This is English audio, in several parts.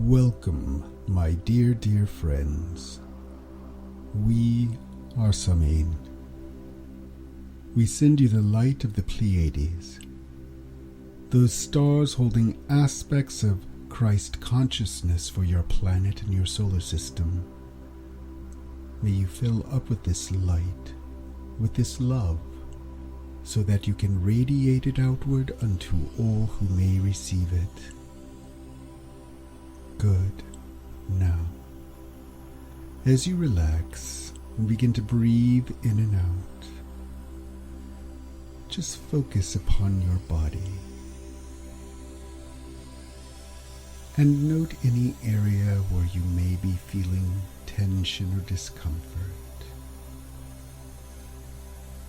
Welcome, my dear, dear friends. We are Samain. We send you the light of the Pleiades, those stars holding aspects of Christ consciousness for your planet and your solar system. May you fill up with this light, with this love, so that you can radiate it outward unto all who may receive it. Good. Now, as you relax and begin to breathe in and out, just focus upon your body and note any area where you may be feeling tension or discomfort.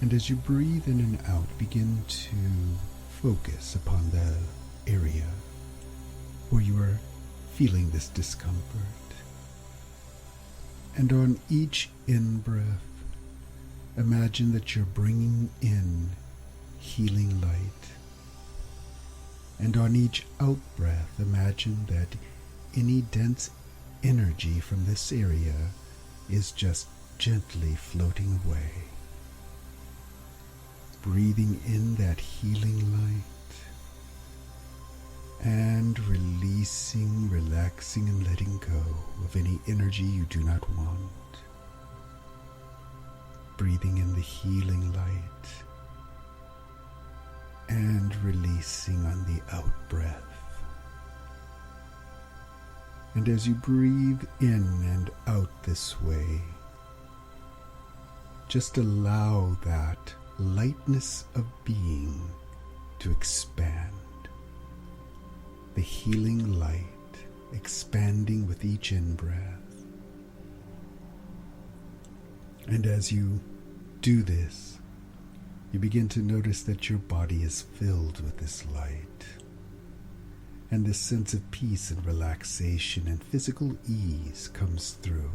And as you breathe in and out, begin to focus upon the area where you are feeling this discomfort. And on each in-breath, imagine that you're bringing in healing light. And on each out-breath, imagine that any dense energy from this area is just gently floating away. Breathing in that healing light and releasing, relaxing, and letting go of any energy you do not want. Breathing in the healing light and releasing on the out breath. And as you breathe in and out this way, just allow that lightness of being to expand. The healing light expanding with each in-breath. And as you do this, you begin to notice that your body is filled with this light. And this sense of peace and relaxation and physical ease comes through.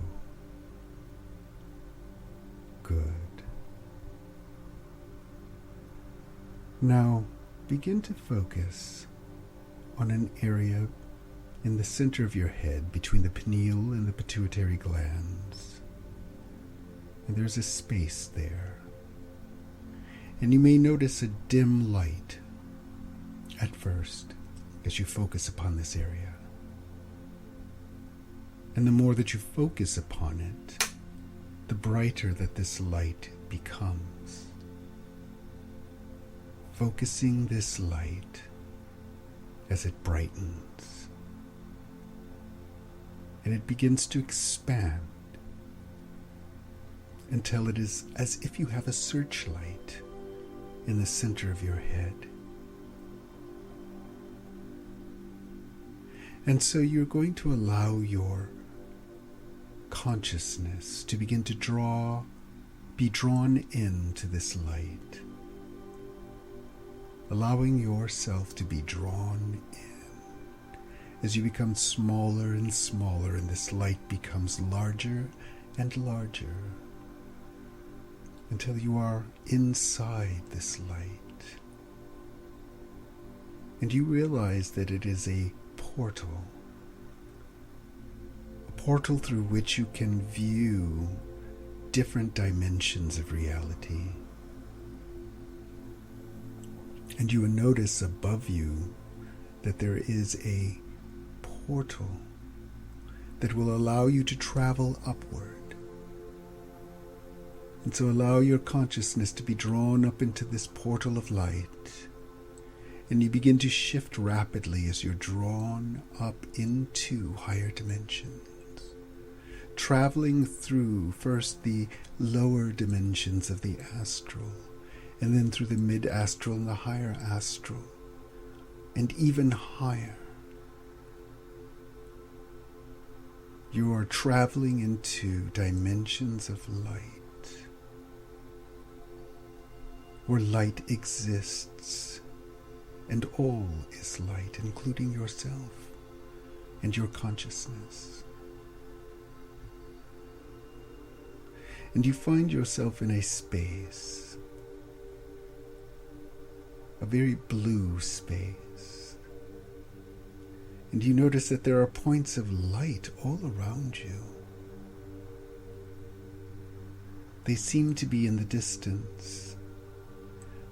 Good. Now, begin to focus on an area in the center of your head between the pineal and the pituitary glands. And there's a space there. And you may notice a dim light at first as you focus upon this area. And the more that you focus upon it, the brighter that this light becomes. Focusing this light as it brightens, and it begins to expand until it is as if you have a searchlight in the center of your head. And so you're going to allow your consciousness to begin to be drawn into this light. Allowing yourself to be drawn in as you become smaller and smaller, and this light becomes larger and larger until you are inside this light. And you realize that it is a portal through which you can view different dimensions of reality. And you will notice above you that there is a portal that will allow you to travel upward. And so allow your consciousness to be drawn up into this portal of light. And you begin to shift rapidly as you're drawn up into higher dimensions. Traveling through first the lower dimensions of the astral, and then through the mid-astral and the higher astral, and even higher. You are traveling into dimensions of light, where light exists, and all is light, including yourself and your consciousness. And you find yourself in a space, a very blue space. And you notice that there are points of light all around you. They seem to be in the distance,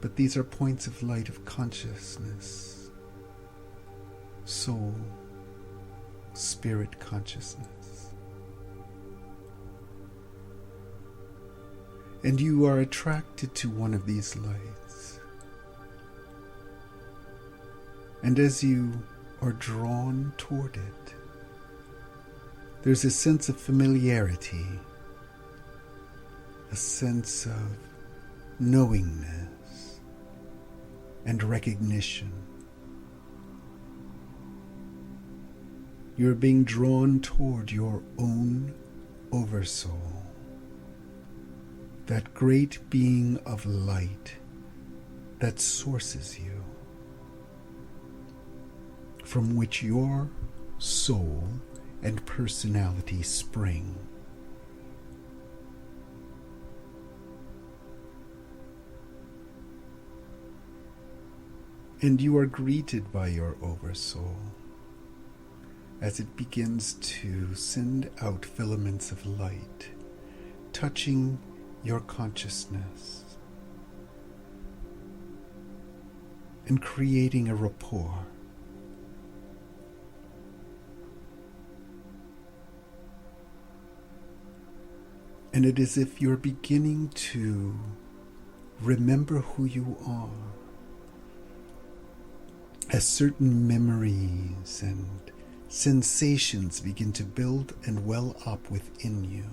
but these are points of light of consciousness, soul, spirit consciousness. And you are attracted to one of these lights. And as you are drawn toward it, there's a sense of familiarity, a sense of knowingness and recognition. You're being drawn toward your own Oversoul, that great being of light that sources you, from which your soul and personality spring. And you are greeted by your Oversoul as it begins to send out filaments of light, touching your consciousness and creating a rapport. And it is as if you're beginning to remember who you are, as certain memories and sensations begin to build and well up within you.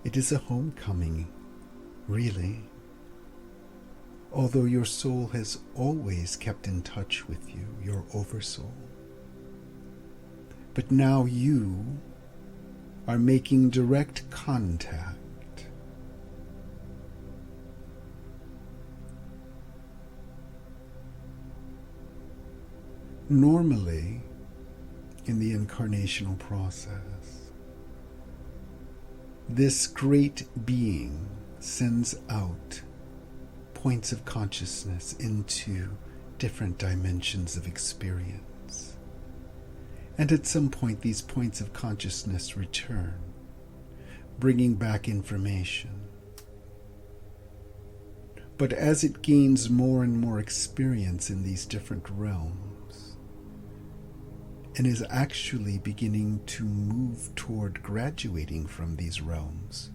It is a homecoming, really, although your soul has always kept in touch with you, your Oversoul. But now you are making direct contact. Normally, in the incarnational process, this great being sends out points of consciousness into different dimensions of experience. And at some point, these points of consciousness return, bringing back information. But as it gains more and more experience in these different realms, and is actually beginning to move toward graduating from these realms,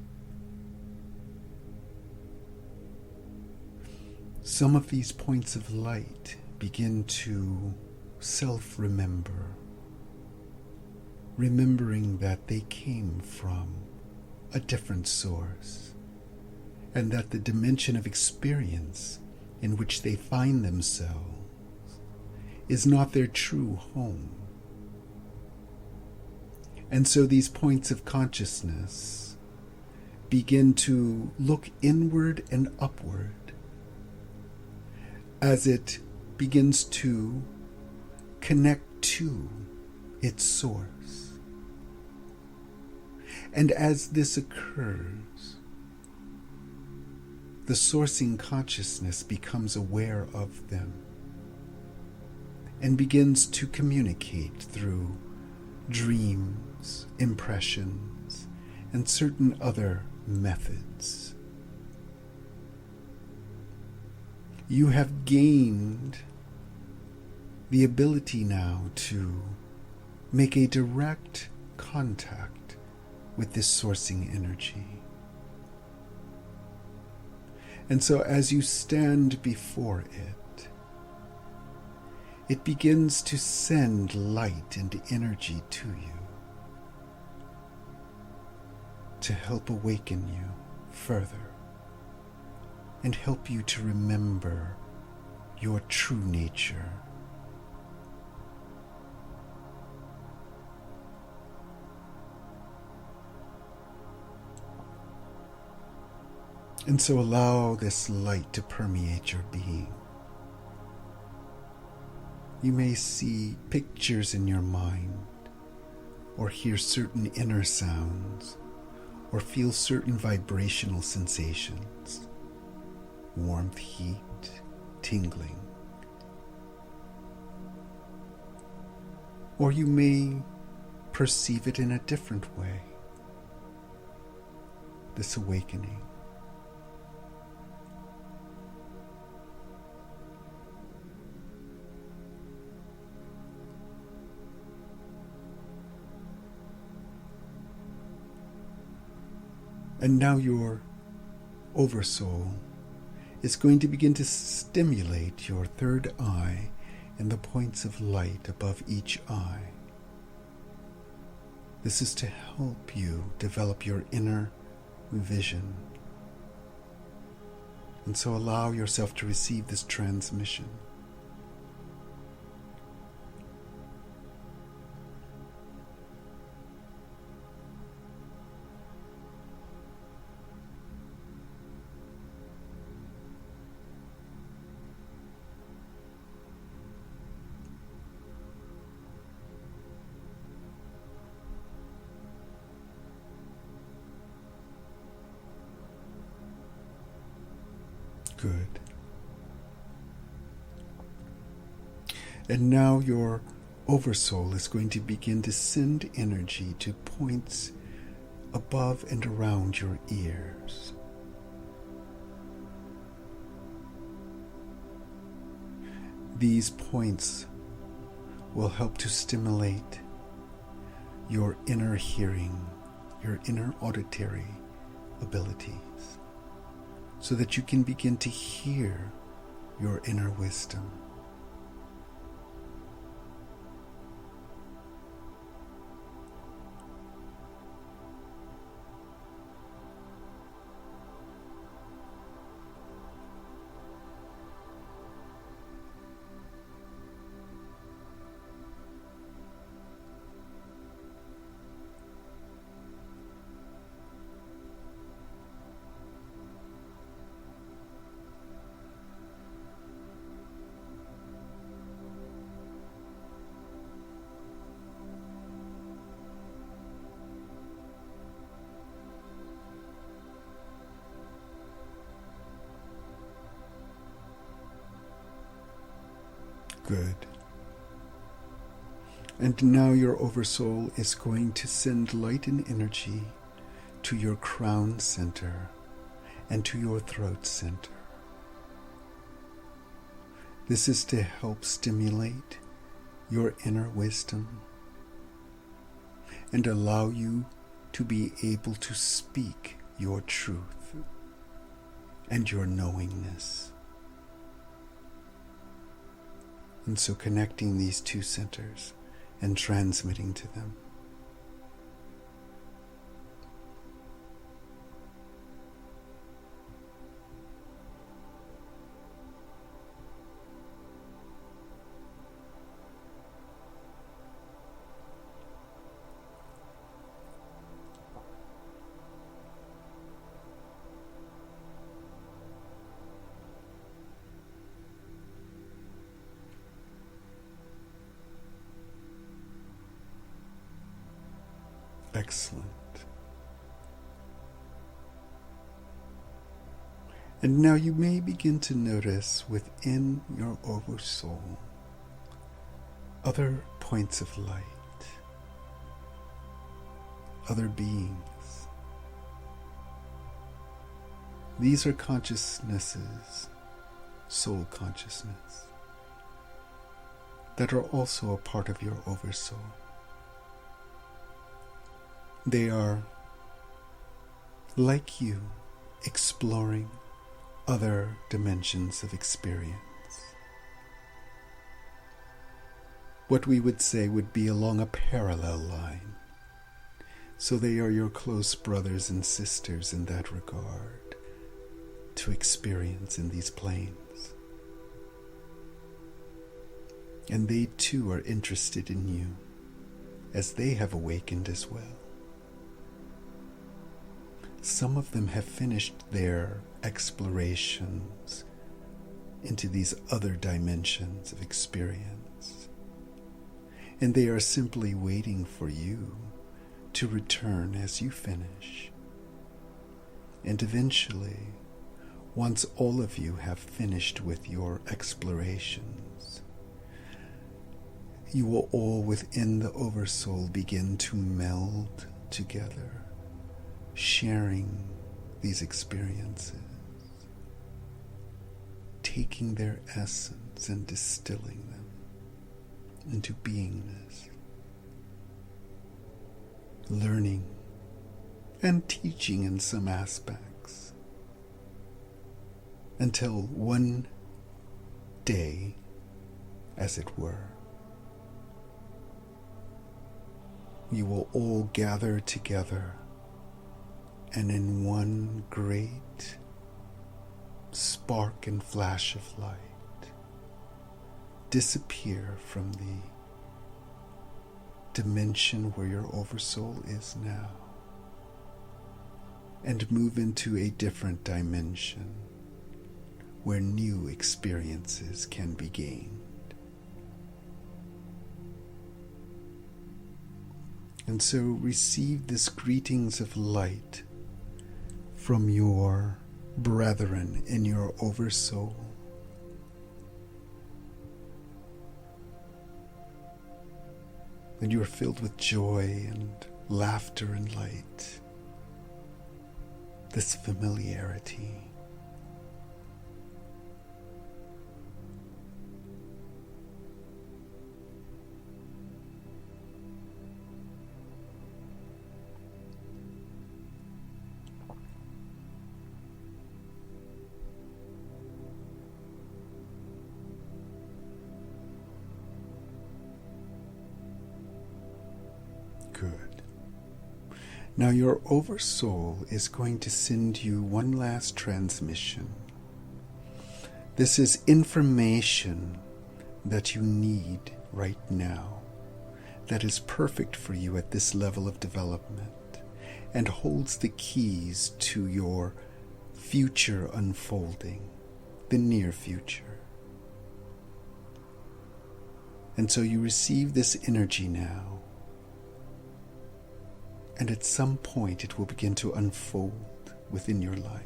some of these points of light begin to self-remember, remembering that they came from a different source, and that the dimension of experience in which they find themselves is not their true home. And so these points of consciousness begin to look inward and upward as it begins to connect to its source. And as this occurs, the sourcing consciousness becomes aware of them and begins to communicate through dreams, impressions, and certain other methods. You have gained the ability now to make a direct contact with this sourcing energy. And so as you stand before it, it begins to send light and energy to you to help awaken you further and help you to remember your true nature. And so allow this light to permeate your being. You may see pictures in your mind, or hear certain inner sounds, or feel certain vibrational sensations, warmth, heat, tingling. Or you may perceive it in a different way, this awakening. And now your Oversoul is going to begin to stimulate your third eye and the points of light above each eye. This is to help you develop your inner vision. And so allow yourself to receive this transmission. Good. And now your Oversoul is going to begin to send energy to points above and around your ears. These points will help to stimulate your inner hearing, your inner auditory abilities, so that you can begin to hear your inner wisdom. Good. And now your Oversoul is going to send light and energy to your crown center and to your throat center. This is to help stimulate your inner wisdom and allow you to be able to speak your truth and your knowingness. And so connecting these two centers and transmitting to them. Excellent. And now you may begin to notice within your Oversoul other points of light, other beings. These are consciousnesses, soul consciousness, that are also a part of your Oversoul. They are, like you, exploring other dimensions of experience. What we would say would be along a parallel line. So they are your close brothers and sisters in that regard, to experience in these planes. And they too are interested in you, as they have awakened as well. Some of them have finished their explorations into these other dimensions of experience, and they are simply waiting for you to return as you finish. And eventually, once all of you have finished with your explorations, you will all within the Oversoul begin to meld together, sharing these experiences, taking their essence and distilling them into beingness, learning and teaching in some aspects, until one day, as it were, you will all gather together and in one great spark and flash of light disappear from the dimension where your Oversoul is now and move into a different dimension where new experiences can be gained. And so receive this greetings of light from your brethren in your Oversoul. And you are filled with joy and laughter and light. This familiarity. Good. Now your Oversoul is going to send you one last transmission. This is information that you need right now, that is perfect for you at this level of development, and holds the keys to your future unfolding, the near future. And so you receive this energy now, and at some point it will begin to unfold within your life.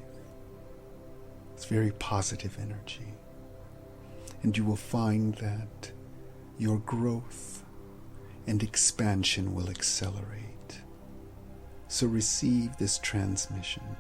It's very positive energy. And you will find that your growth and expansion will accelerate. So receive this transmission.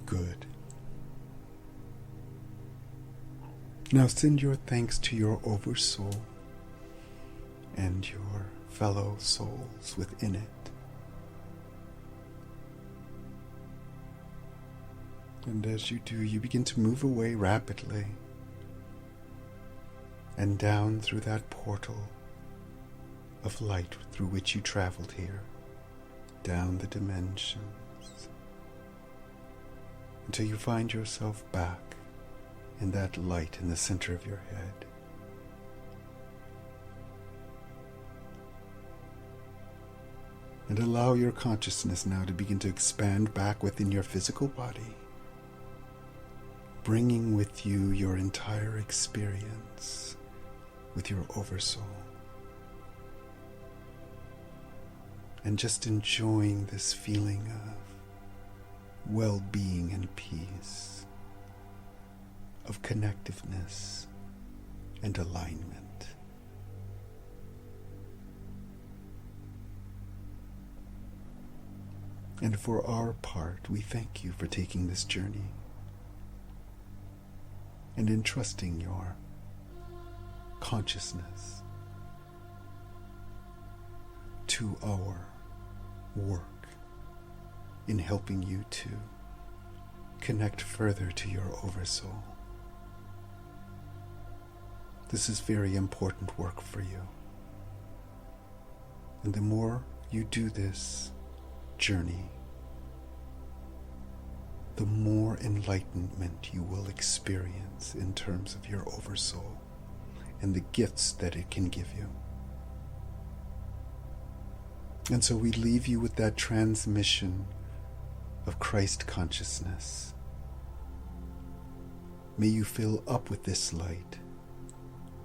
Good. Now send your thanks to your Oversoul and your fellow souls within it. And as you do, you begin to move away rapidly and down through that portal of light through which you traveled here, down the dimensions, until you find yourself back in that light in the center of your head. And allow your consciousness now to begin to expand back within your physical body, bringing with you your entire experience with your Oversoul. And just enjoying this feeling of well-being and peace, of connectiveness and alignment. And for our part, we thank you for taking this journey and entrusting your consciousness to our work in helping you to connect further to your Oversoul. This is very important work for you. And the more you do this journey, the more enlightenment you will experience in terms of your Oversoul and the gifts that it can give you. And so we leave you with that transmission of Christ consciousness. May you fill up with this light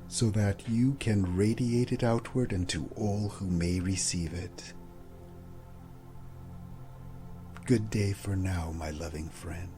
so that you can radiate it outward and to all who may receive it. Good day for now, my loving friend.